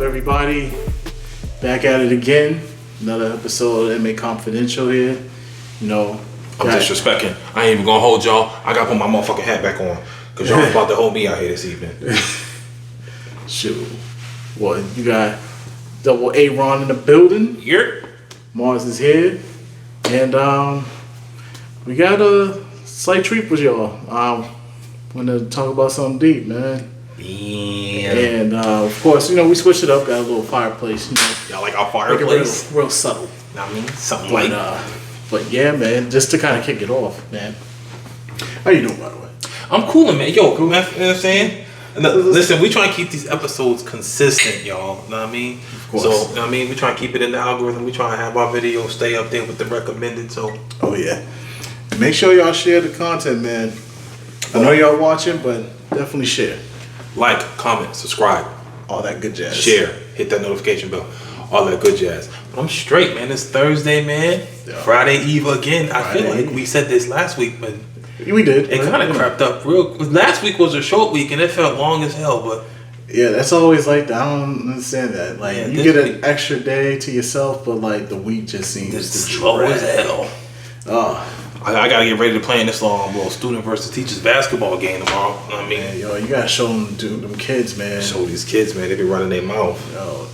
everybody? Back at it again. Another episode of MA Confidential here. You know, I'm disrespecting. I ain't even gonna hold y'all. I gotta put my motherfucking hat back on. Cause y'all about to hold me out here this evening. Shoot. Well, you got double A-Ron in the building. Yep. Mars is here. And we got a slight treat for y'all. Want to talk about something deep, man. Yeah. And of course, you know, we switched it up, got a little fireplace, you know. Y'all like our Make it fireplace? real subtle. I mean, something But, like. but yeah, man, just to kind of kick it off, man. How you doing, by the way? I'm coolin', man. Yo, cool, man. You know what I'm saying? Listen, we try and keep these episodes consistent, y'all. Know what I mean? Of course. So, you know what I mean? We try and keep it in the algorithm. We try and have our videos stay up there with the recommended. So, Oh yeah. Make sure y'all share the content, man. I know y'all watching, but definitely share. like, comment, subscribe, All that good jazz. share, hit that notification bell, all that good jazz. But I'm straight, man. It's Thursday, man. Yeah. Friday Eve again. I feel Friday like we said this last week, but We did. it kind of crept up real. Last week was a short week and it felt long as hell, but Yeah, that's always like that. I don't understand that. Like, Yeah, you this get an week- extra day to yourself, but like the week just seems it's to slow as drag. hell. Oh, I gotta get ready to play in this little student versus teachers basketball game tomorrow. You know what I mean? man, yo, you gotta show them kids, man. Show these kids, man, they be running their mouth. Yo,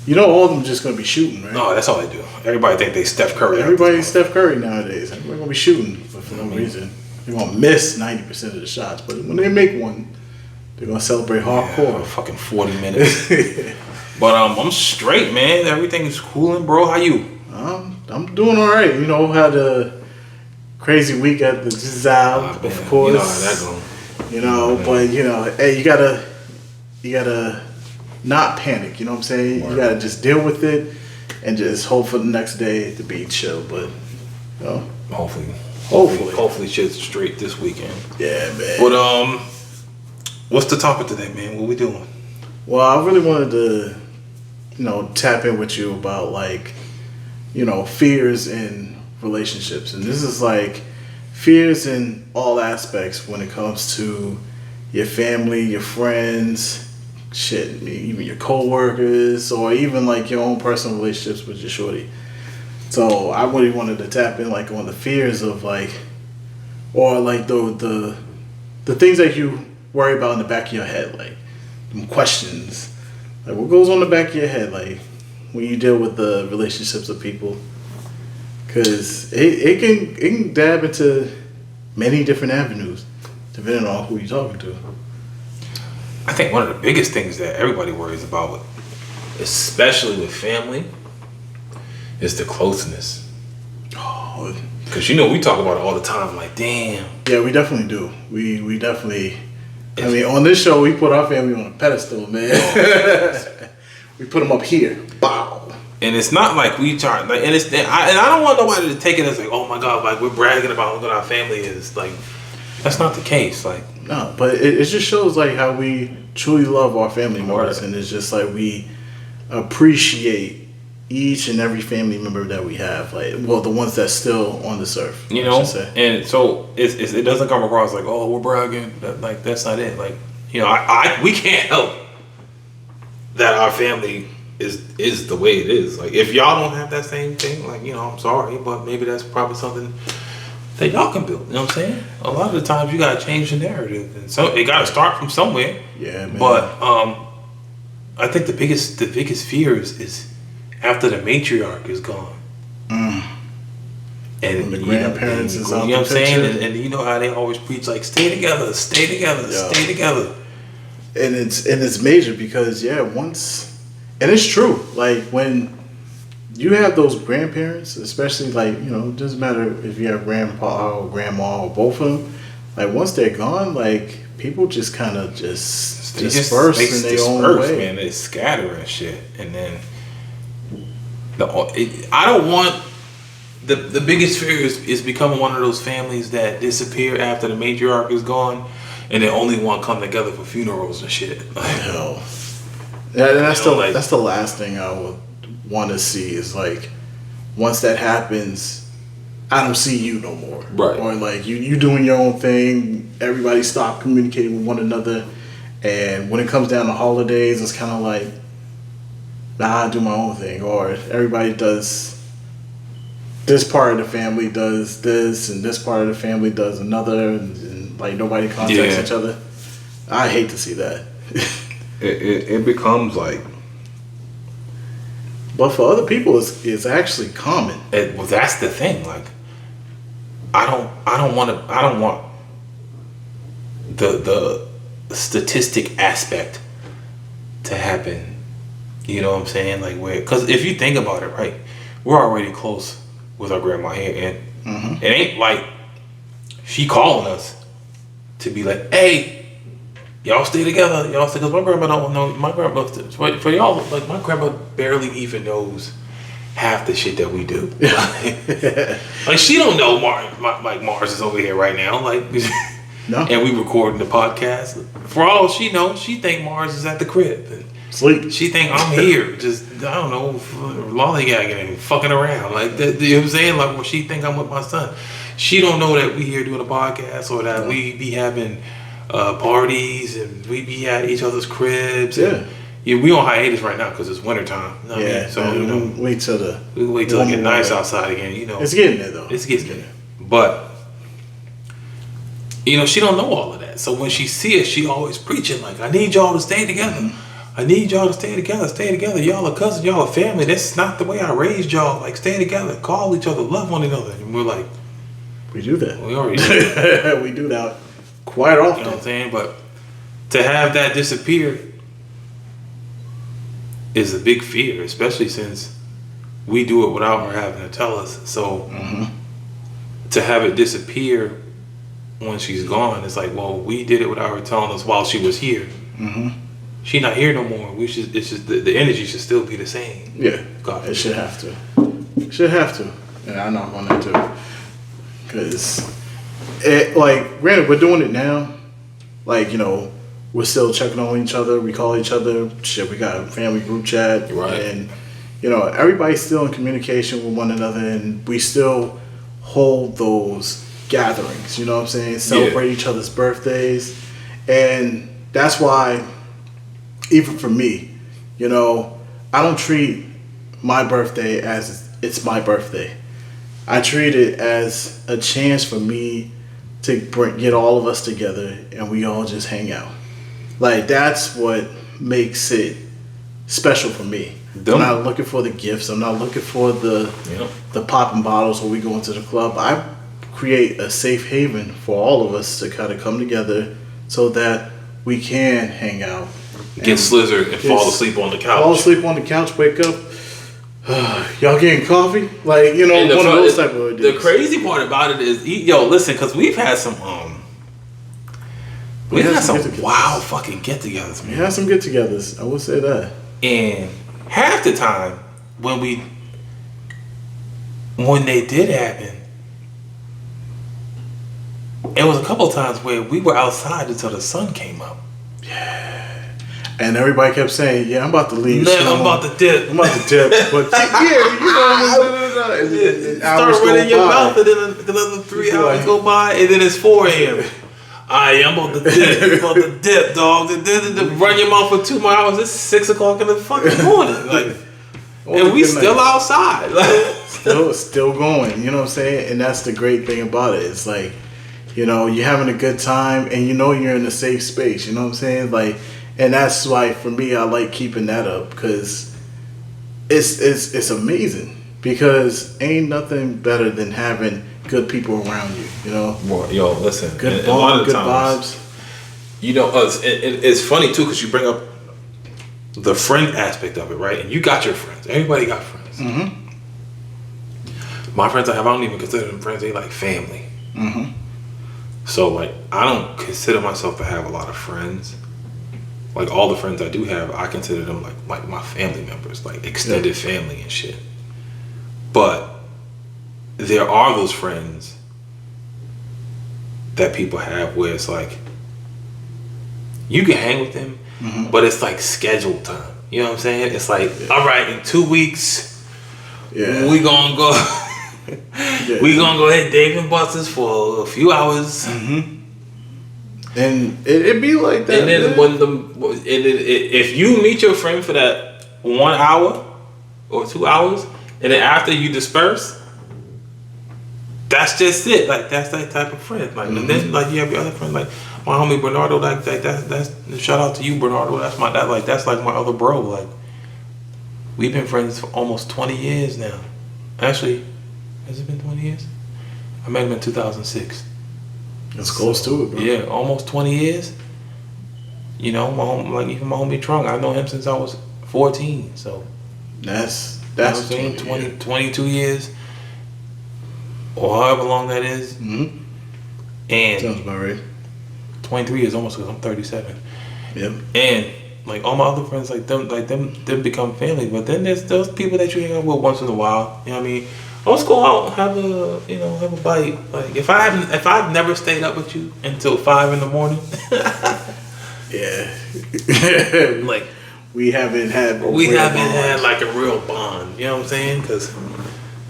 you know, all of them just gonna be shooting, right? No, that's all they do. Everybody think they Steph Curry. Everybody's Steph Curry nowadays. Everybody gonna be shooting, but for no reason. They're gonna miss 90% of the shots, but when they make one, they're gonna celebrate Yeah, hardcore. fucking 40 minutes. But I'm straight, man. Everything's coolin', bro. How you? I'm doing all right. You know, had a crazy week at the Giselle, Man, of course. You know how that going. You know, but you know, hey, you gotta not panic. You know what I'm saying? Word. You gotta just deal with it and just hope for the next day to be chill. But you know, Hopefully shit's straight this weekend. yeah, man. But what's the topic today, man? What we doing? Well, I really wanted to, you know, tap in with you about like, you know, fears in relationships, and this is like fears in all aspects when it comes to your family, your friends, shit, even your coworkers, or even like your own personal relationships with your shorty. So I really wanted to tap in like on the fears of like, or like the things that you worry about in the back of your head, like them questions, like what goes on the back of your head, like when you deal with the relationships of people, because it can dab into many different avenues depending on who you're talking to. I think one of the biggest things that everybody worries about, especially with family, is the closeness. Oh, Because, you know, we talk about it all the time. Like, damn. yeah, we definitely do. We definitely. I mean, on this show, we put our family on a pedestal, man. We put them up here. Bow. And it's not like we try, like, and I don't want nobody to take it as like, oh my God, like we're bragging about how good our family is. Like, that's not the case. Like, No, but it just shows like how we truly love our family members, Right. and it's just like we appreciate each and every family member that we have. Like, well, the ones that's still on this earth, you I know, should say. and so it doesn't come across like, oh, we're bragging. Like, that's not it. Like, you know, we can't help that our family is the way it is. Like, if y'all don't have that same thing, like, you know, I'm sorry, but maybe that's probably something that y'all can build. You know what I'm saying? A lot of the times you gotta change the narrative, and so it gotta start from somewhere. Yeah, man. But I think the biggest fear is after the matriarch is gone. When And the grandparents is out you know the what I'm saying? picture. And you know how they always preach like stay together, stay together, Yeah. stay together. And it's major because and it's true. Like when you have those grandparents, especially like, you know, it doesn't matter if you have grandpa or grandma or both of them. Like once they're gone, like people just kind of just disperse in their own way. Man. They scatter and shit, and then I don't want the biggest fear is becoming one of those families that disappear after the matriarch is gone, and they only want to come together for funerals and shit. Like, No. Yeah, and that's You know, like- that's the last thing I would want to see is like once that happens, I don't see you no more. Right. Or like you doing your own thing, everybody stop communicating with one another, and when it comes down to holidays, it's kind of like nah, I do my own thing, or everybody does. This part of the family does this, and this part of the family does another, and like nobody contacts each other. I hate to see that. it becomes like. But for other people, it's actually common. Well, that's the thing. Like, I don't want the statistic aspect to happen. You know what I'm saying? Like, because if you think about it, right, we're already close with our grandma here, and it ain't like she calling us to be like, hey, y'all stay together. Y'all stay, because my grandma don't know. My grandma, for y'all, like my grandma barely even knows half the shit that we do. Like she don't know Mars is over here right now. Like, no. And we recording the podcast. For all she knows, she think Mars is at the crib. And sleep. she think I'm here, just I don't know, lollygagging and fucking around. Like that, you know what I'm saying? Like, well, she think I'm with my son. She don't know that we here doing a podcast, or that we be having parties, and we be at each other's cribs. And, we on hiatus right now because it's wintertime. You know what I mean? So you know, wait till it get nice outside again. You know, it's getting there though. It's getting there, but you know, she don't know all of that. So when she see us, she always preaching like, "I need y'all to stay together. I need y'all to stay together. Stay together. Y'all are cousins. Y'all are family. That's not the way I raised y'all. Like, stay together. Call each other. Love one another." And we're like, we do that. We already do that. We do that quite often. You know what I'm saying? But to have that disappear is a big fear, especially since we do it without her having to tell us. So to have it disappear when she's gone, it's like, well, we did it without her telling us while she was here. She's not here no more. It's just the energy should still be the same. Yeah, God, it should have to. It should have to. And I knock on that too, because like, granted, we're doing it now. Like, you know, we're still checking on each other. We call each other. Shit, we got a family group chat, right? And you know, everybody's still in communication with one another, and we still hold those gatherings. You know what I'm saying? Celebrate each other's birthdays, and that's why. Even for me, you know, I don't treat my birthday as it's my birthday. I treat it as a chance for me to get all of us together and we all just hang out. Like, that's what makes it special for me. I'm not looking for the gifts. I'm not looking for the popping bottles when we go into the club. I create a safe haven for all of us to kind of come together so that we can hang out. Get slizzard and fall asleep on the couch. Fall asleep on the couch, wake up. Y'all getting coffee? Like, you know, one of those type of ideas. The crazy part about it is, listen, because we've had some, wild fucking get-togethers, man. We had some get-togethers. I will say that. And half the time, when they did happen, it was a couple of times where we were outside until the sun came up. Yeah. And everybody kept saying, "Yeah, I'm about to leave. Man, I'm about to dip. I'm about to dip." But and start running your mouth, and then another 3 hours go by, and then it's 4 a.m. I'm about to dip. I'm about to dip, dog. And then run your mouth for 2 more hours. It's 6 o'clock in the fucking morning. Like, and we still outside. Like, still going. You know what I'm saying? And that's the great thing about it. It's like, you know, you're having a good time, and you know you're in a safe space. You know what I'm saying? Like. And that's why, for me, I like keeping that up, because it's amazing. Because ain't nothing better than having good people around you, you know? Well, yo, listen. Good bond, good vibes. You know, it's funny, too, because you bring up the friend aspect of it, right? And you got your friends. Everybody got friends. My friends I don't even consider them friends. They like family. So, like, I don't consider myself to have a lot of friends. Like, all the friends I do have, I consider them like my family members, like extended family and shit. But there are those friends that people have where it's like, you can hang with them, but it's like scheduled time. You know what I'm saying? It's like, all right, in 2 weeks, we gonna go, we gonna go hit Dave and Buster's for a few hours. And it'd be like that. And then if you meet your friend for that 1 hour or 2 hours, and then after you disperse, that's just it. Like that's that type of friend. Like and then like you have your other friend, like my homie Bernardo. Like that's shout out to you, Bernardo. That's my that like that's like my other bro. Like we've been friends for almost 20 years now. Actually, has it been 20 years? I met him in 2006. That's close to it, bro. Yeah, almost 20 years. You know, like even my homie Trunk, I know him since I was 14. So That's you know what I'm saying 20, 22 years, or however long that is. Mm-hmm. And Sounds about right. 23 years almost because I'm 37. Yep. And like all my other friends, like them become family. But then there's those people that you hang out with once in a while. You know what I mean? Let's go out and have a bite. Like if I've never stayed up with you until 5 in the morning. Yeah. Like we haven't had like a real bond. You know what I'm saying? Because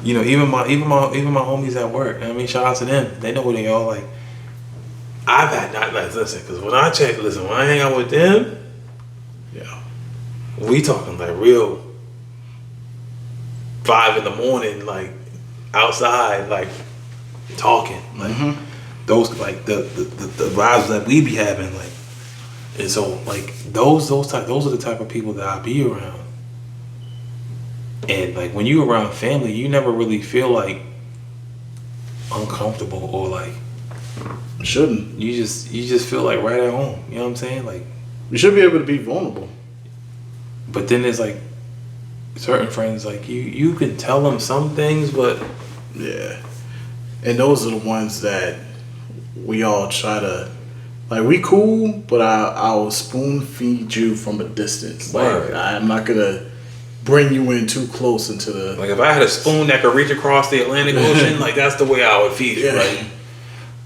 you know even my homies at work. I mean, shout out to them. They know who they are. Like I've had not like listen because when I hang out with them, yeah, we talking like real 5 in the morning, like outside, like talking, like those like the vibes that we be having, like, and so like those are the type of people that I be around. And like when you around family, you never really feel like uncomfortable or like shouldn't. You just feel like right at home. You know what I'm saying? Like you should be able to be vulnerable. But then there's like certain friends, like you can tell them some things, but yeah, and those are the ones that we all try to like. We cool, but I'll spoon feed you from a distance. Like Right. I'm not gonna bring you in too close into the. like if I had a spoon that could reach across the Atlantic Ocean, like that's the way I would feed you. Yeah. Like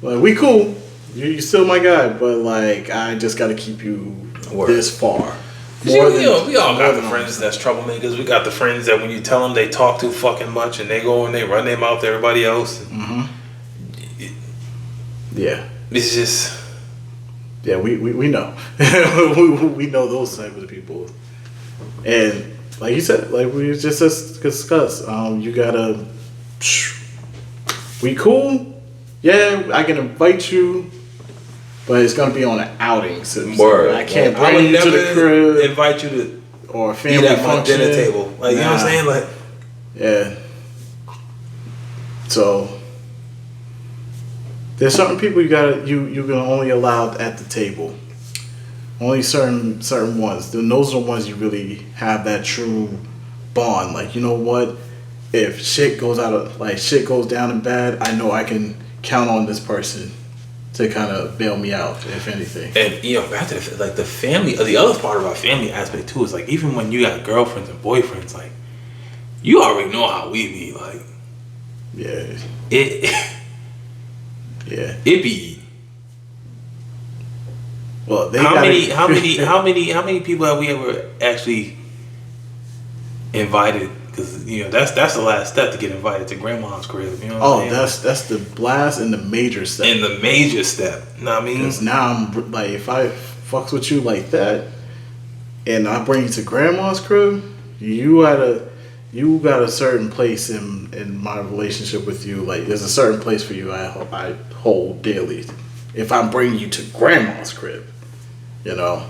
Like we cool, you still my guy, but like I just got to keep you Word. this far. we all got the friends that's troublemakers. We got the friends that when you tell them they talk too fucking much and they go and they run their mouth to everybody else. Yeah, It's just yeah, we know, we know those type of people, and like you said, like we just discussed, you gotta, we cool, yeah, I can invite you, but it's gonna be on an outing, so I can't I would bring you to the never crib invite you to or a eat family at my function. dinner table. Like you know what I'm saying? Like Yeah. So there's certain people you're gonna only allow at the table. Only certain ones. Then those are the ones you really have that true bond. Like, you know what? If shit goes down in bad, I know I can count on this person to kind of bail me out, if anything. And you know, after like the family, the other part of our family aspect too is like even when you got girlfriends and boyfriends, like you already know how we be. Like Yeah. it Yeah. be. Well, How many people have we ever actually invited? Because you know that's the last step to get invited to grandma's crib. You know what I'm saying? that's the blast and the major step. And the major step. You know what I mean? Because now I'm like, if I fucks with you like that, and I bring you to grandma's crib, you got a certain place in my relationship with you. Like, there's a certain place for you I hold dearly. If I'm bringing you to grandma's crib, you know,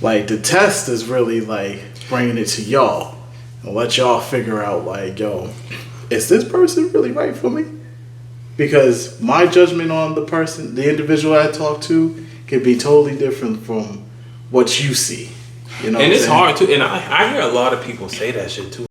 like the test is really like bringing it to y'all and let y'all figure out like, yo, is this person really right for me? Because my judgment on the person, the individual I talk to, can be totally different from what you see. You know, And what it's I'm saying? hard too. And I hear a lot of people say that shit too.